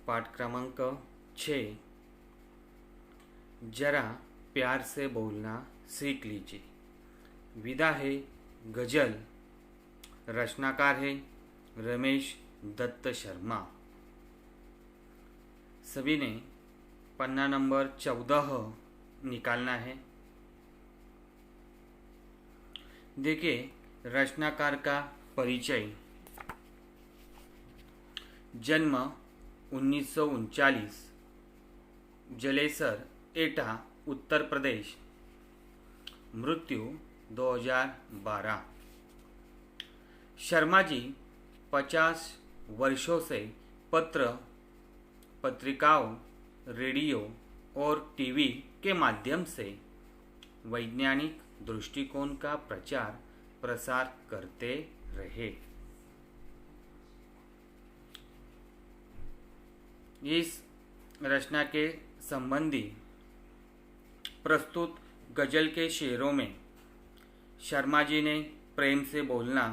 पाठ क्रमांक 6। जरा प्यार से बोलना सीख लीजिए। विधा है गजल, रचनाकार है रमेश दत्त शर्मा। सभी ने पन्ना नंबर 14 निकालना है। देखिए रचनाकार का परिचय। जन्म 1939, जलेसर एटा उत्तर प्रदेश। मृत्यु 2012। शर्मा जी 50 वर्षों से पत्र, पत्रिकाओं, रेडियो और टीवी के माध्यम से वैज्ञानिक दृष्टिकोण का प्रचार प्रसार करते रहे। इस रचना के संबंधी प्रस्तुत गजल के शेरों में शर्मा जी ने प्रेम से बोलना,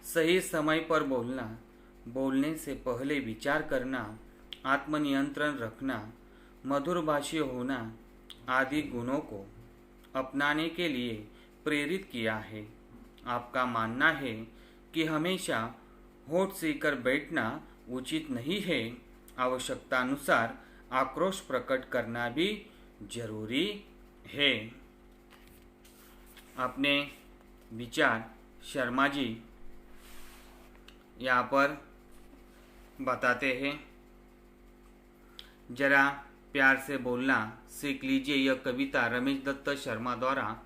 सही समय पर बोलना, बोलने से पहले विचार करना, आत्मनियंत्रण रखना, मधुरभाषी होना आदि गुणों को अपनाने के लिए प्रेरित किया है। आपका मानना है कि हमेशा होठ सीकर बैठना उचित नहीं है, आवश्यकतानुसार आक्रोश प्रकट करना भी जरूरी है। अपने विचार शर्मा जी यहाँ पर बताते हैं। जरा प्यार से बोलना सीख लीजिए। यह कविता रमेश दत्त शर्मा द्वारा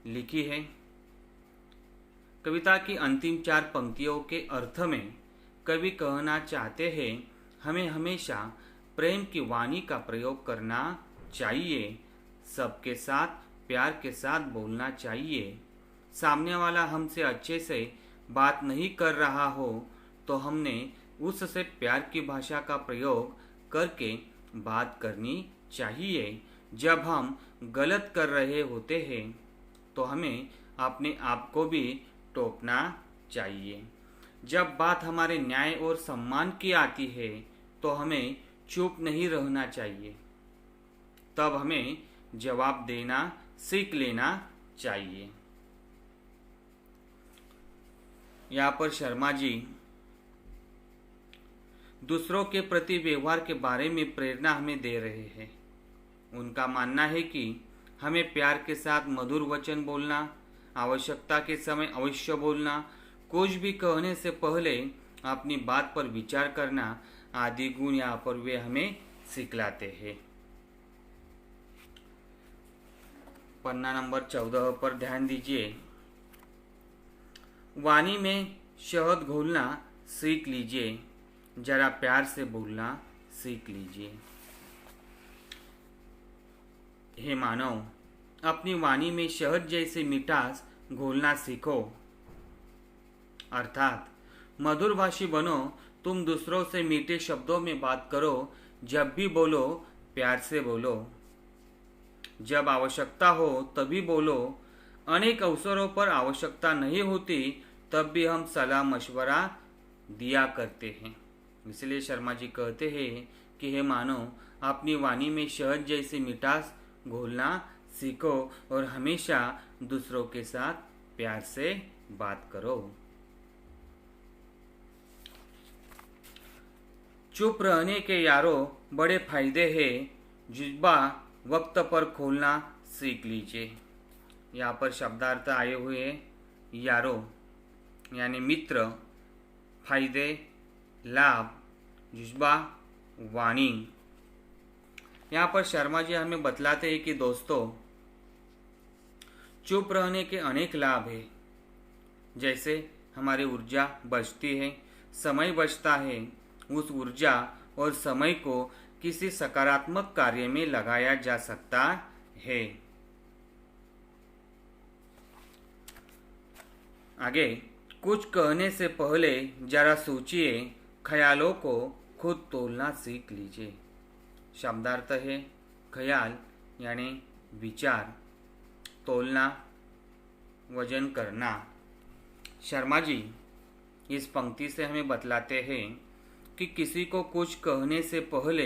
लिखी है। कविता की अंतिम 4 पंक्तियों के अर्थ में कवि कहना चाहते हैं, हमें हमेशा प्रेम की वाणी का प्रयोग करना चाहिए, सबके साथ प्यार के साथ बोलना चाहिए। सामने वाला हमसे अच्छे से बात नहीं कर रहा हो तो हमने उससे प्यार की भाषा का प्रयोग करके बात करनी चाहिए। जब हम गलत कर रहे होते हैं तो हमें अपने आप को भी टोकना चाहिए। जब बात हमारे न्याय और सम्मान की आती है तो हमें चुप नहीं रहना चाहिए, तब हमें जवाब देना सीख लेना चाहिए। यहाँ पर शर्मा जी दूसरों के प्रति व्यवहार के बारे में प्रेरणा हमें दे रहे हैं। उनका मानना है कि हमें प्यार के साथ मधुर वचन बोलना, आवश्यकता के समय अवश्य बोलना, कुछ भी कहने से पहले अपनी बात पर विचार करना आदि गुण यहाँ पर वे हमें सिखलाते हैं। पन्ना नंबर 14 पर ध्यान दीजिए। वाणी में शहद घोलना सीख लीजिए, जरा प्यार से बोलना सीख लीजिए। हे मानव, अपनी वाणी में शहद जैसे मिठास घोलना सीखो, अर्थात मधुरभाषी बनो। तुम दूसरों से मीठे शब्दों में बात करो, जब भी बोलो प्यार से बोलो, जब आवश्यकता हो तभी बोलो। अनेक अवसरों पर आवश्यकता नहीं होती तब भी हम सलाह मशवरा दिया करते हैं। इसलिए शर्मा जी कहते हैं कि हे मानो, अपनी वाणी में शहद जैसी मिठास घोलना सीखो और हमेशा दूसरों के साथ प्यार से बात करो। चुप रहने के यारो बड़े फायदे हैं, जुज्बा वक्त पर खोलना सीख लीजिए। यहाँ पर शब्दार्थ आए हुए हैं। यारो यानी मित्र, फायदे लाभ, जुज्बा वाणी। यहाँ पर शर्मा जी हमें बतलाते हैं कि दोस्तों, चुप रहने के अनेक लाभ हैं। जैसे हमारी ऊर्जा बचती है, समय बचता है। उस ऊर्जा और समय को किसी सकारात्मक कार्य में लगाया जा सकता है। आगे, कुछ कहने से पहले जरा सोचिए, ख्यालों को खुद तोलना सीख लीजिए। शब्दार्थ है ख्याल यानी विचार, तोलना वजन करना। शर्मा जी इस पंक्ति से हमें बतलाते हैं कि किसी को कुछ कहने से पहले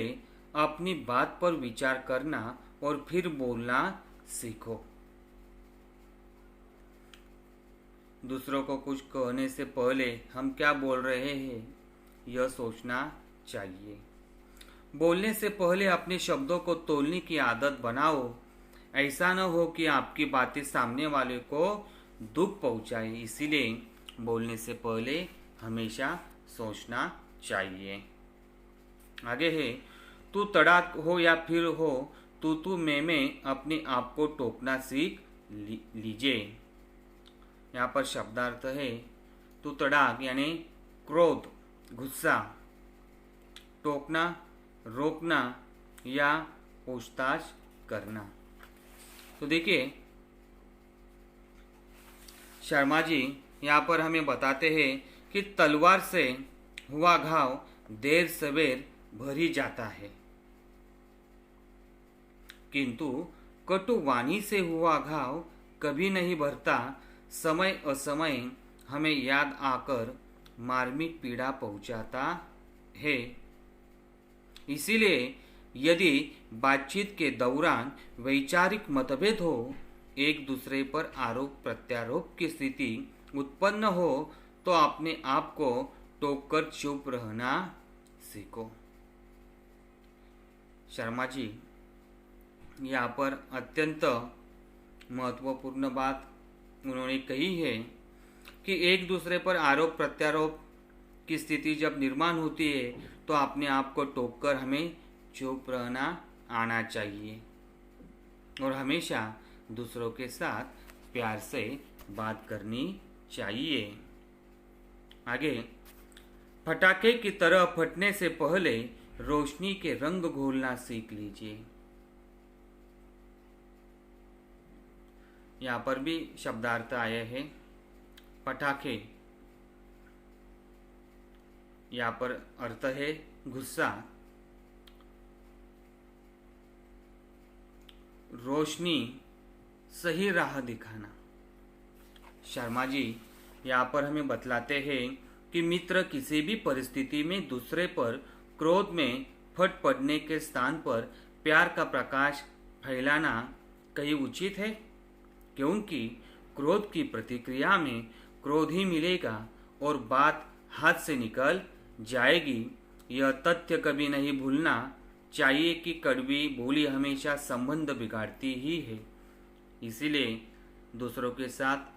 अपनी बात पर विचार करना और फिर बोलना सीखो। दूसरों को कुछ कहने से पहले हम क्या बोल रहे हैं यह सोचना चाहिए। बोलने से पहले अपने शब्दों को तोलने की आदत बनाओ। ऐसा न हो कि आपकी बातें सामने वाले को दुख पहुंचाए, इसीलिए बोलने से पहले हमेशा सोचना चाहिए। आगे है, तू तड़ाक हो या फिर हो तू मैं अपने आप को टोकना सीख लीजिए। यहाँ पर शब्दार्थ है, तू तड़ाक यानी क्रोध, गुस्सा, टोकना, रोकना या पूछताछ करना। तो देखिए शर्मा जी यहाँ पर हमें बताते हैं कि तलवार से हुआ घाव देर सवेर भर ही जाता है, किंतु कटु वाणी से हुआ घाव कभी नहीं भरता। समय असमय हमें याद आकर मार्मिक पीड़ा पहुंचाता है। इसीलिए यदि बातचीत के दौरान वैचारिक मतभेद हो, एक दूसरे पर आरोप प्रत्यारोप की स्थिति उत्पन्न हो, तो अपने आप को टोककर चुप रहना सीखो। शर्मा जी यहाँ पर अत्यंत महत्वपूर्ण बात उन्होंने कही है कि एक दूसरे पर आरोप प्रत्यारोप की स्थिति जब निर्माण होती है तो अपने आप को टोककर हमें चुप रहना आना चाहिए और हमेशा दूसरों के साथ प्यार से बात करनी चाहिए। आगे, पटाखे की तरह फटने से पहले रोशनी के रंग घोलना सीख लीजिए। यहाँ पर भी शब्दार्थ आया है पटाखे, यहाँ पर अर्थ है गुस्सा, रोशनी, सही राह दिखाना। शर्मा जी यहाँ पर हमें बतलाते हैं कि मित्र किसी भी परिस्थिति में दूसरे पर क्रोध में फट पड़ने के स्थान पर प्यार का प्रकाश फैलाना कहीं उचित है, क्योंकि क्रोध की प्रतिक्रिया में क्रोध ही मिलेगा और बात हाथ से निकल जाएगी। यह तथ्य कभी नहीं भूलना चाहिए कि कड़वी बोली हमेशा संबंध बिगाड़ती ही है। इसीलिए दूसरों के साथ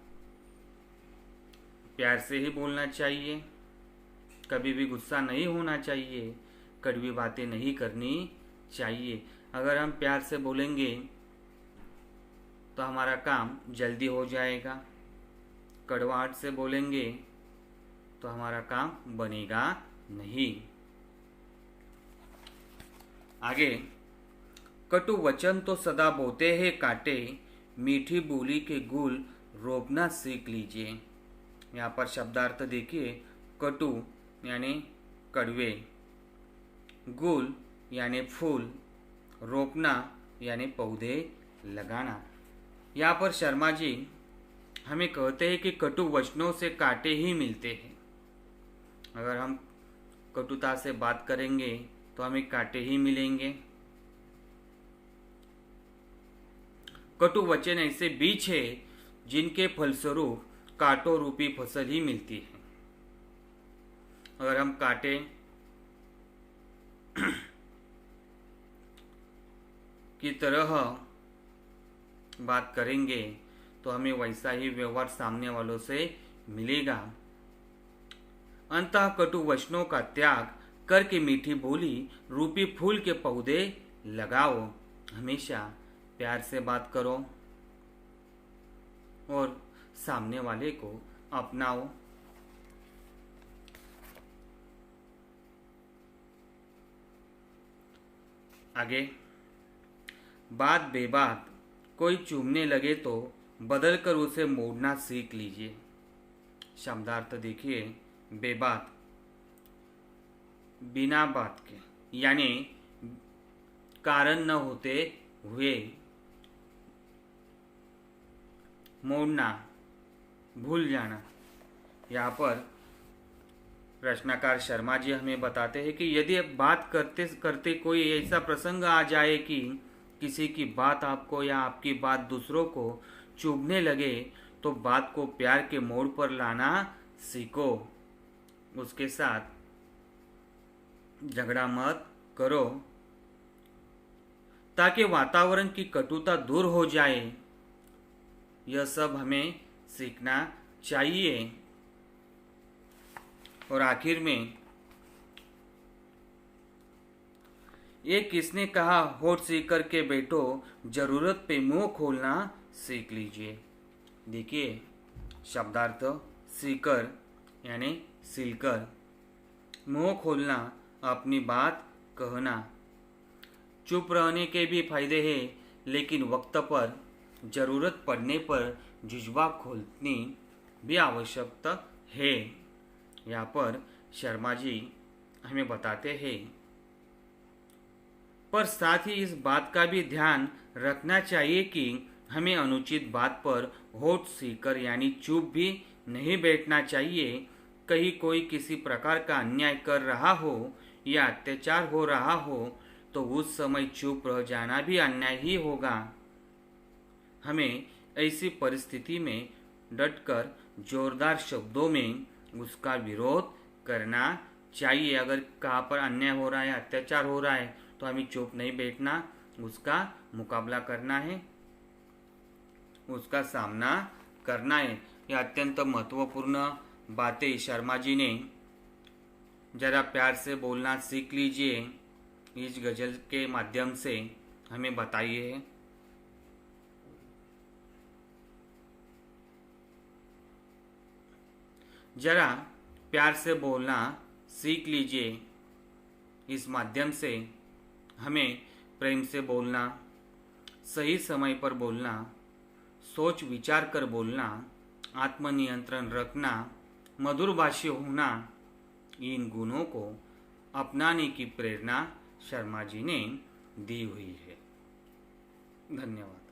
प्यार से ही बोलना चाहिए, कभी भी गुस्सा नहीं होना चाहिए, कड़वी बातें नहीं करनी चाहिए। अगर हम प्यार से बोलेंगे तो हमारा काम जल्दी हो जाएगा, कड़वाहट से बोलेंगे तो हमारा काम बनेगा नहीं। आगे, कटु वचन तो सदा बोते हैं काटे, मीठी बोली के गुल रोपना सीख लीजिए। यहाँ पर शब्दार्थ देखिए, कटु यानी कड़वे, गुल यानी फूल, रोपना यानी पौधे लगाना। यहाँ पर शर्मा जी हमें कहते हैं कि कटु वचनों से कांटे ही मिलते हैं। अगर हम कटुता से बात करेंगे तो हमें कांटे ही मिलेंगे। कटु वचन ऐसे बीज है जिनके फलस्वरूप कांटों रूपी फसल ही मिलती है। अगर हम कांटे की तरह बात करेंगे तो हमें वैसा ही व्यवहार सामने वालों से मिलेगा। अंतः कटु वचनों का त्याग करके मीठी बोली रूपी फूल के पौधे लगाओ। हमेशा प्यार से बात करो और सामने वाले को अपनाओ। आगे, बात बेबात कोई चूमने लगे तो बदलकर उसे मोड़ना सीख लीजिए। शब्दार्थ देखिए, बेबात बिना बात के यानी कारण न होते हुए, मोड़ना भूल जाना। यहाँ पर प्रश्नकार शर्मा जी हमें बताते हैं कि यदि बात करते करते कोई ऐसा प्रसंग आ जाए कि किसी की बात आपको या आपकी बात दूसरों को चुभने लगे तो बात को प्यार के मोड़ पर लाना सीखो। उसके साथ झगड़ा मत करो ताकि वातावरण की कटुता दूर हो जाए। यह सब हमें सीखना चाहिए। और आखिर में ये किसने कहा, होठ सीख कर के बैठो, जरूरत पे मुंह खोलना सीख लीजिए। देखिए शब्दार्थ सीकर यानी सिलकर, मुंह खोलना अपनी बात कहना। चुप रहने के भी फायदे हैं, लेकिन वक्त पर जरूरत पड़ने पर जुज्बा खोलनी भी आवश्यकता है। यहाँ पर शर्मा जी हमें बताते हैं, पर साथ ही इस बात का भी ध्यान रखना चाहिए कि हमें अनुचित बात पर होठ सीकर यानी चुप भी नहीं बैठना चाहिए। कहीं कोई किसी प्रकार का अन्याय कर रहा हो या अत्याचार हो रहा हो तो उस समय चुप रह जाना भी अन्याय ही होगा। हमें ऐसी परिस्थिति में डटकर जोरदार शब्दों में उसका विरोध करना चाहिए। अगर कहाँ पर अन्याय हो रहा है, अत्याचार हो रहा है, तो हमें चुप नहीं बैठना, उसका मुकाबला करना है, उसका सामना करना है। यह अत्यंत महत्वपूर्ण बातें शर्मा जी ने जरा प्यार से बोलना सीख लीजिए इस गजल के माध्यम से हमें बताई है। जरा प्यार से बोलना सीख लीजिए, इस माध्यम से हमें प्रेम से बोलना, सही समय पर बोलना, सोच विचार कर बोलना, आत्मनियंत्रण रखना, मधुरभाषी होना, इन गुणों को अपनाने की प्रेरणा शर्मा जी ने दी हुई है। धन्यवाद।